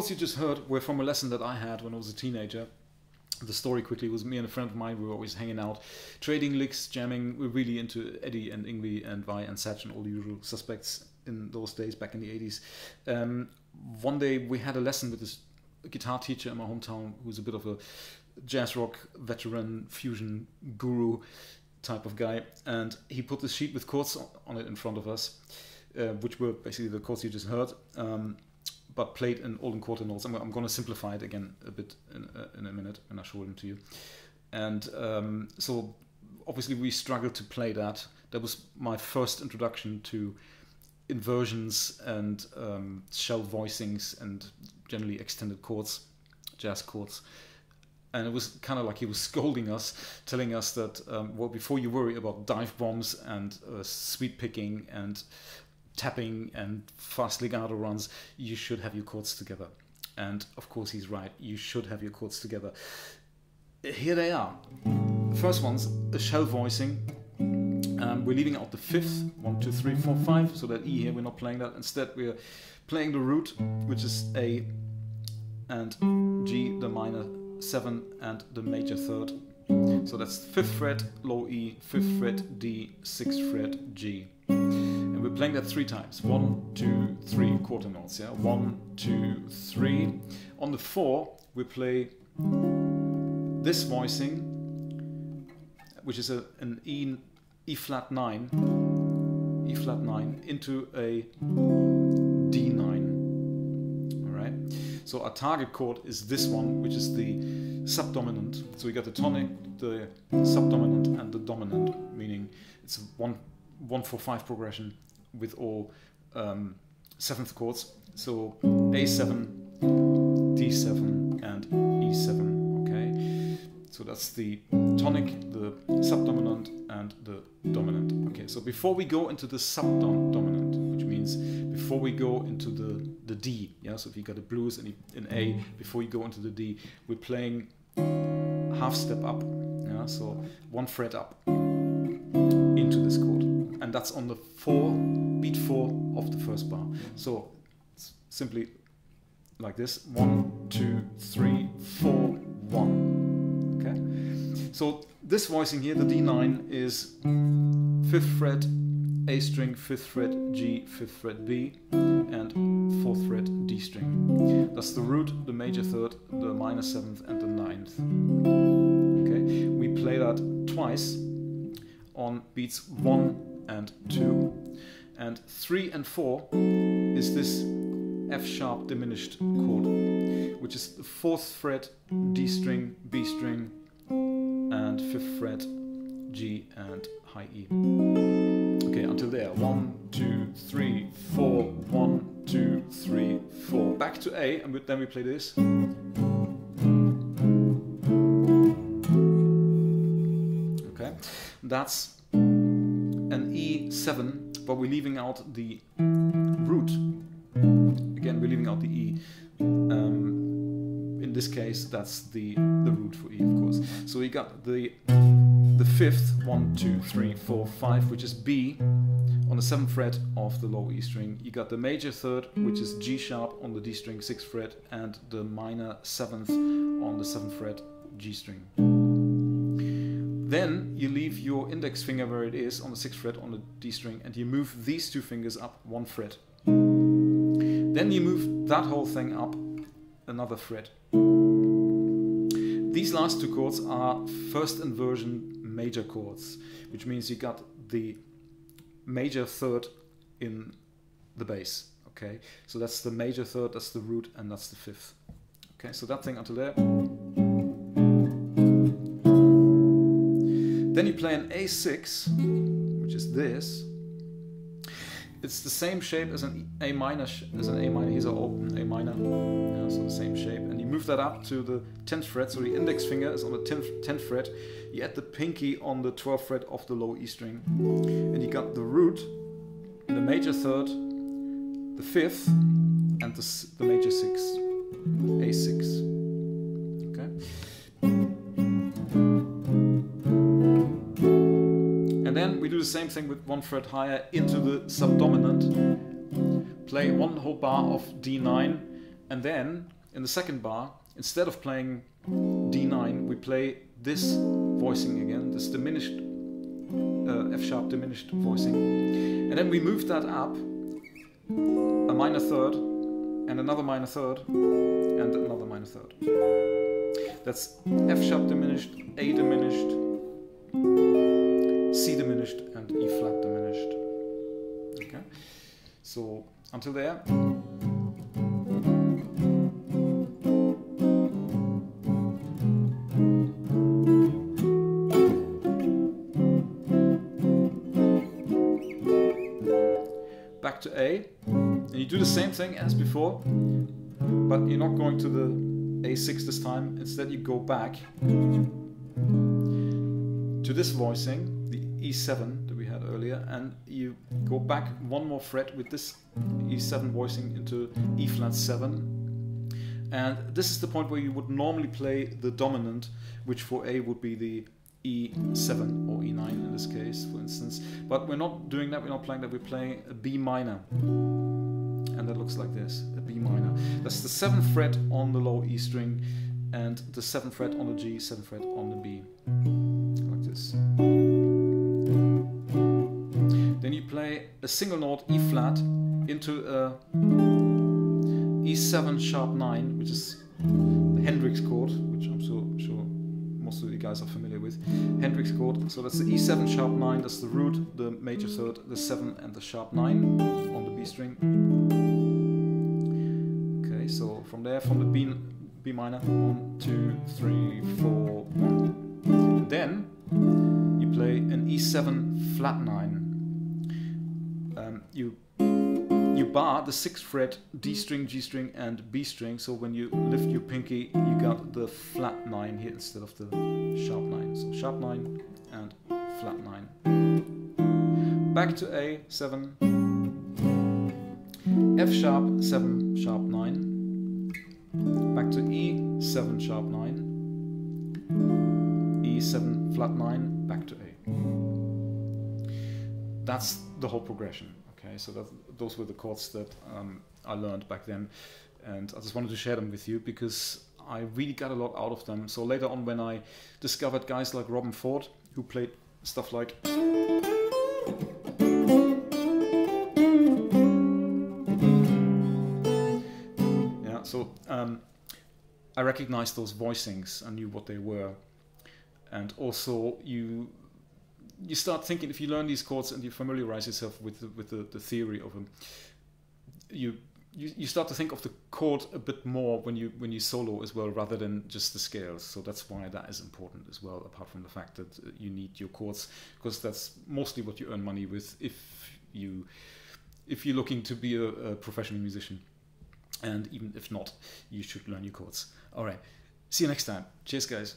chords you just heard were from a lesson that I had when I was a teenager. The story quickly was me and a friend of mine, we were always hanging out, trading licks, jamming. We're really into Eddie and Ingwie and Vi and Satch and all the usual suspects in those days, back in the 80s. One day we had a lesson with this guitar teacher in my hometown who's a bit of a jazz rock veteran, fusion guru type of guy. And he put this sheet with chords on it in front of us, which were basically the chords you just heard. But played in all in quarter notes. I'm going to simplify it again a bit in a minute when I show them to you. And so obviously we struggled to play that. That was my first introduction to inversions and shell voicings and generally extended chords, jazz chords. And it was kind of like he was scolding us, telling us that, well, before you worry about dive bombs and sweep picking and tapping and fast legato runs, you should have your chords together. And of course he's right, you should have your chords together. Here they are. The first one's a shell voicing. We're leaving out the fifth, 1, 2, 3, 4, 5, so that E here, we're not playing that. Instead we're playing the root, which is A and G, the minor 7 and the major third. So that's 5th fret, low E, 5th fret, D, 6th fret, G. And we're playing that 3 times. 1, 2, 3 quarter notes. Yeah, 1, 2, 3. On the 4, we play this voicing, which is an E flat 9, E flat 9 into a D9. All right. So our target chord is this one, which is the subdominant. So we got the tonic, the subdominant, and the dominant, meaning it's a 1-4-5 progression with all 7th chords. So A7, D7, and E7. Okay, so that's the tonic, the subdominant, and the dominant. Okay, so before we go into the subdominant, which means before we go into the D, yeah. So if you got a blues in A, before you go into the D, we're playing half step up. Yeah, so 1 fret up into this chord. And that's on the beat 4 of the first bar. So it's simply like this: 1, 2, 3, 4, 1. Okay. So this voicing here, the D9, is 5th fret A string, 5th fret G, 5th fret B, and 4th fret D string. That's the root, the major third, the minor 7th, and the 9th. Okay. We play that twice on beats 1 and 2, and 3 and 4 is this F sharp diminished chord, which is the 4th fret D string, B string, and 5th fret G and high E. Okay, until there. 1, 2, 3, 4, 1, 2, 3, 4. Back to A, and then we play this. Okay, that's an E7, but we're leaving out the root. Again, we're leaving out the E. In this case, that's the root for E, of course. So we got the 5th, 1, 2, 3, 4, 5, which is B on the 7th fret of the low E string. You got the major third, which is G sharp on the D string, 6th fret, and the minor 7th on the 7th fret, G string. Then you leave your index finger where it is on the 6th fret on the D string, and you move these 2 fingers up 1 fret. Then you move that whole thing up another fret. These last 2 chords are first inversion major chords, which means you got the major third in the bass. Okay, so that's the major third, that's the root, and that's the 5th. Okay, so that thing until there. Then you play an A6, which is this. It's the same shape as an A minor. Here's an open A minor. Yeah, so the same shape. And you move that up to the 10th fret. So the index finger is on the 10th fret. You add the pinky on the 12th fret of the low E string. And you got the root, the major third, the 5th, and the major 6, A6. Okay. And then we do the same thing with 1 fret higher into the subdominant. Play 1 whole bar of D9 And then in the second bar, instead of playing D9, we play this voicing again, this diminished F sharp diminished voicing, and then we move that up a minor third and another minor third and another minor third. That's F sharp diminished, A diminished, C diminished, and E flat diminished. Okay, so until there. Back to A, and you do the same thing as before, but you're not going to the A6 this time. Instead you go back to this voicing, the E7 that we had earlier, and you go back one more fret with this E7 voicing into E flat 7, and this is the point where you would normally play the dominant, which for A would be the E7 or E9 in this case, for instance. But we're not doing that, we're not playing that, we're playing a B minor. And that looks like this, a B minor. That's the 7th fret on the low E string and the 7th fret on the G, 7th fret on the B. Like this. Then you play a single note E flat into a E7 sharp 9, which is the Hendrix chord, which I'm sure most of you guys are familiar with. Hendrix chord, so that's the E7 sharp 9, that's the root, the major third, the 7 and the sharp 9 on the B string. Okay, so from there, from the B minor, 1, 2, 3, 4, 1. And then you play an E7 flat 9. You bar the 6th fret, D string, G string, and B string. So when you lift your pinky, you got the flat 9 here instead of the sharp 9. So sharp 9 and flat 9. Back to A7, F sharp 7 sharp 9. Back to E7 sharp 9, E7 flat 9, back to A. That's the whole progression. Okay, so those were the chords that I learned back then, and I just wanted to share them with you because I really got a lot out of them. So later on, when I discovered guys like Robin Ford, who played stuff like I recognized those voicings, I knew what they were, and also you start thinking, if you learn these chords and you familiarize yourself with the theory of them, you start to think of the chord a bit more when you solo as well, rather than just the scales. So that's why that is important as well, apart from the fact that you need your chords, because that's mostly what you earn money with if you're looking to be a professional musician. And even if not, you should learn your chords. All right, see you next time. Cheers, guys.